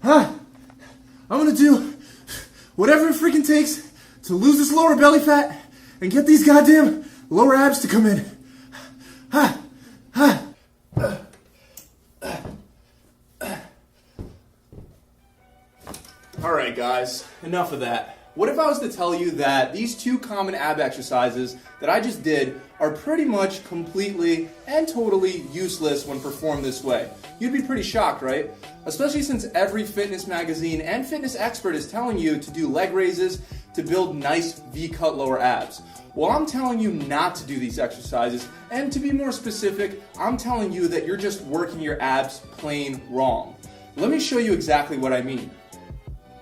I'm gonna do whatever it freaking takes to lose this lower belly fat and get these goddamn lower abs to come in. Alright guys, enough of that. What if I was to tell you that these two common ab exercises that I just did are pretty much completely and totally useless when performed this way? You'd be pretty shocked, right? Especially since every fitness magazine and fitness expert is telling you to do leg raises to build nice V-cut lower abs. Well, I'm telling you not to do these exercises, and to be more specific, I'm telling you that you're just working your abs plain wrong. Let me show you exactly what I mean.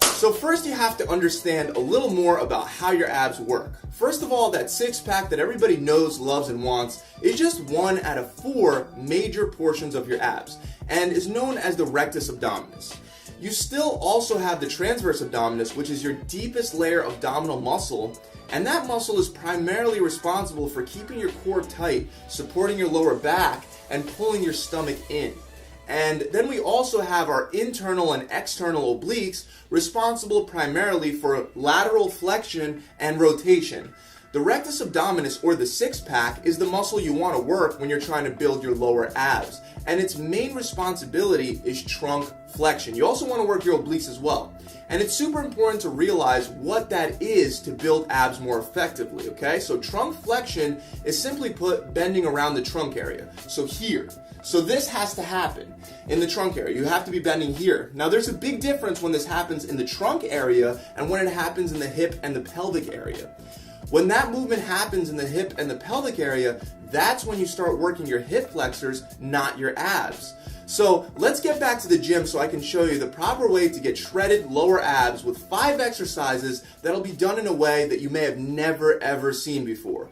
So first you have to understand a little more about how your abs work. First of all, that six-pack that everybody knows, loves, and wants is just one out of 4 major portions of your abs and is known as the rectus abdominis. You still also have the transverse abdominis, which is your deepest layer of abdominal muscle, and that muscle is primarily responsible for keeping your core tight, supporting your lower back, and pulling your stomach in. And then we also have our internal and external obliques, responsible primarily for lateral flexion and rotation. The rectus abdominis, or the six-pack, is the muscle you want to work when you're trying to build your lower abs. And its main responsibility is trunk flexion. You also want to work your obliques as well. And it's super important to realize what that is to build abs more effectively, okay? So trunk flexion is simply put bending around the trunk area. So here. So this has to happen in the trunk area. You have to be bending here. Now there's a big difference when this happens in the trunk area and when it happens in the hip and the pelvic area. When that movement happens in the hip and the pelvic area, that's when you start working your hip flexors, not your abs. So let's get back to the gym so I can show you the proper way to get shredded lower abs with 5 exercises that'll be done in a way that you may have never ever seen before.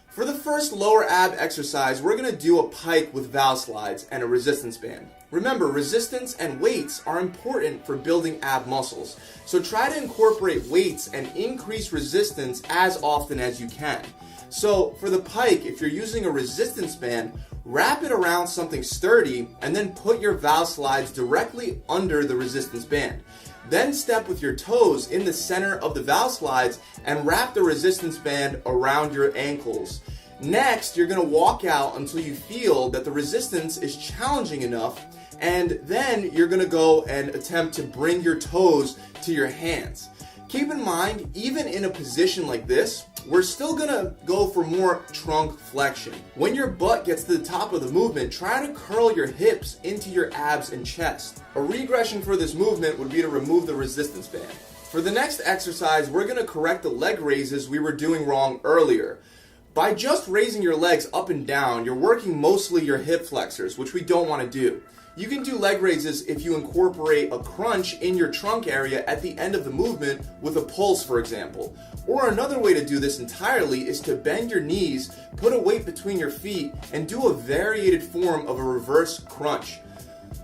For the first lower ab exercise, we're going to do a pike with valve slides and a resistance band. Remember, resistance and weights are important for building ab muscles, so try to incorporate weights and increase resistance as often as you can. So for the pike, if you're using a resistance band, wrap it around something sturdy and then put your valve slides directly under the resistance band. Then step with your toes in the center of the valve slides and wrap the resistance band around your ankles. Next, you're going to walk out until you feel that the resistance is challenging enough, and then you're going to go and attempt to bring your toes to your hands. Keep in mind, even in a position like this, we're still going to go for more trunk flexion. When your butt gets to the top of the movement, try to curl your hips into your abs and chest. A regression for this movement would be to remove the resistance band. For the next exercise, we're going to correct the leg raises we were doing wrong earlier. By just raising your legs up and down, you're working mostly your hip flexors, which we don't want to do. You can do leg raises if you incorporate a crunch in your trunk area at the end of the movement with a pulse, for example. Or another way to do this entirely is to bend your knees, put a weight between your feet, and do a variated form of a reverse crunch.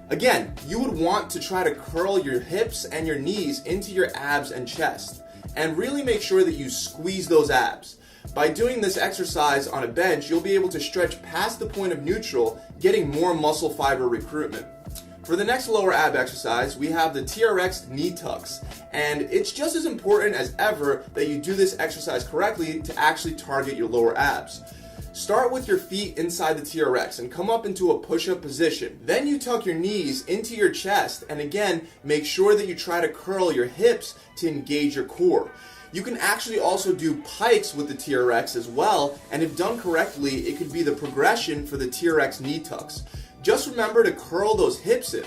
Again, you would want to try to curl your hips and your knees into your abs and chest, and really make sure that you squeeze those abs. By doing this exercise on a bench, you'll be able to stretch past the point of neutral, getting more muscle fiber recruitment. For the next lower ab exercise, we have the TRX knee tucks, and it's just as important as ever that you do this exercise correctly to actually target your lower abs. Start with your feet inside the TRX and come up into a push-up position. Then you tuck your knees into your chest, and again, make sure that you try to curl your hips to engage your core. You can actually also do pikes with the TRX as well, and if done correctly, it could be the progression for the TRX knee tucks. Just remember to curl those hips in.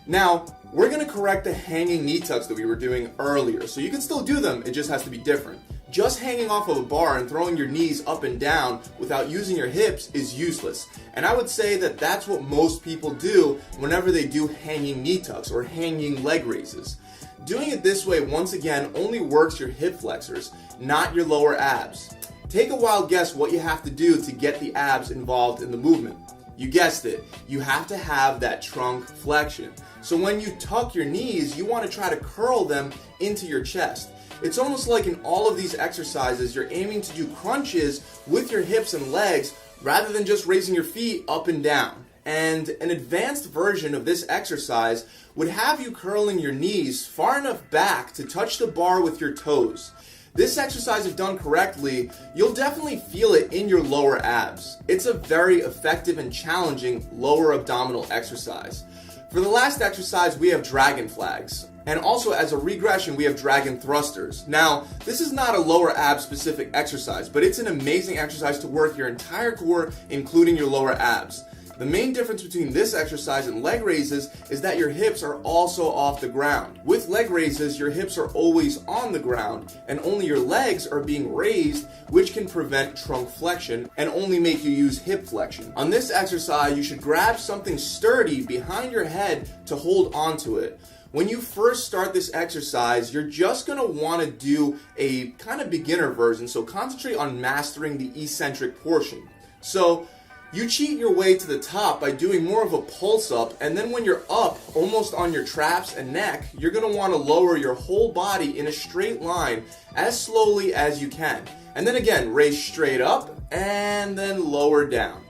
Now, we're going to correct the hanging knee tucks that we were doing earlier, so you can still do them, it just has to be different. Just hanging off of a bar and throwing your knees up and down without using your hips is useless. And I would say that that's what most people do whenever they do hanging knee tucks or hanging leg raises. Doing it this way, once again, only works your hip flexors, not your lower abs. Take a wild guess what you have to do to get the abs involved in the movement. You guessed it, you have to have that trunk flexion. So when you tuck your knees, you want to try to curl them into your chest. It's almost like in all of these exercises, you're aiming to do crunches with your hips and legs rather than just raising your feet up and down. And an advanced version of this exercise would have you curling your knees far enough back to touch the bar with your toes. This exercise, if done correctly, you'll definitely feel it in your lower abs. It's a very effective and challenging lower abdominal exercise. For the last exercise, we have dragon flags. And also as a regression, we have dragon thrusters. Now, this is not a lower ab specific exercise, but it's an amazing exercise to work your entire core, including your lower abs. The main difference between this exercise and leg raises is that your hips are also off the ground. With leg raises, your hips are always on the ground and only your legs are being raised, which can prevent trunk flexion and only make you use hip flexion. On this exercise, you should grab something sturdy behind your head to hold onto it. When you first start this exercise, you're just going to want to do a kind of beginner version, so concentrate on mastering the eccentric portion. So you cheat your way to the top by doing more of a pulse up, and then when you're up, almost on your traps and neck, you're going to want to lower your whole body in a straight line as slowly as you can. And then again, raise straight up and then lower down.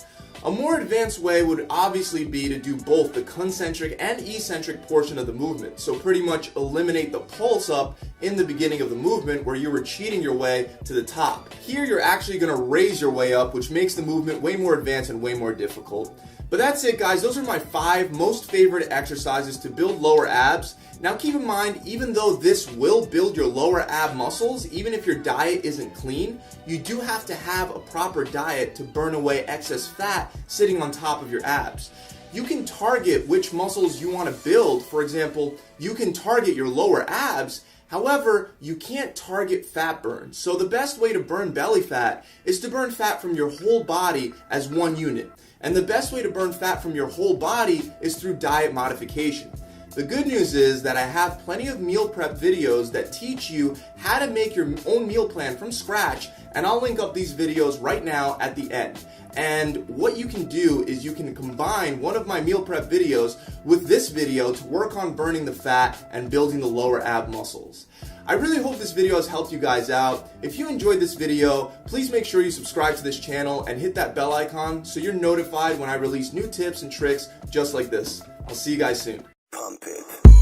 A more advanced way would obviously be to do both the concentric and eccentric portion of the movement. So pretty much eliminate the pulse up in the beginning of the movement where you were cheating your way to the top. Here you're actually going to raise your way up, which makes the movement way more advanced and way more difficult. But that's it, guys. Those are my 5 most favorite exercises to build lower abs. Now keep in mind, even though this will build your lower ab muscles, even if your diet isn't clean, you do have to have a proper diet to burn away excess fat sitting on top of your abs. You can target which muscles you want to build. For example, you can target your lower abs. However, you can't target fat burn. So the best way to burn belly fat is to burn fat from your whole body as one unit. And the best way to burn fat from your whole body is through diet modification. The good news is that I have plenty of meal prep videos that teach you how to make your own meal plan from scratch, and I'll link up these videos right now at the end. And what you can do is you can combine one of my meal prep videos with this video to work on burning the fat and building the lower ab muscles. I really hope this video has helped you guys out. If you enjoyed this video, please make sure you subscribe to this channel and hit that bell icon so you're notified when I release new tips and tricks just like this. I'll see you guys soon. Pump it.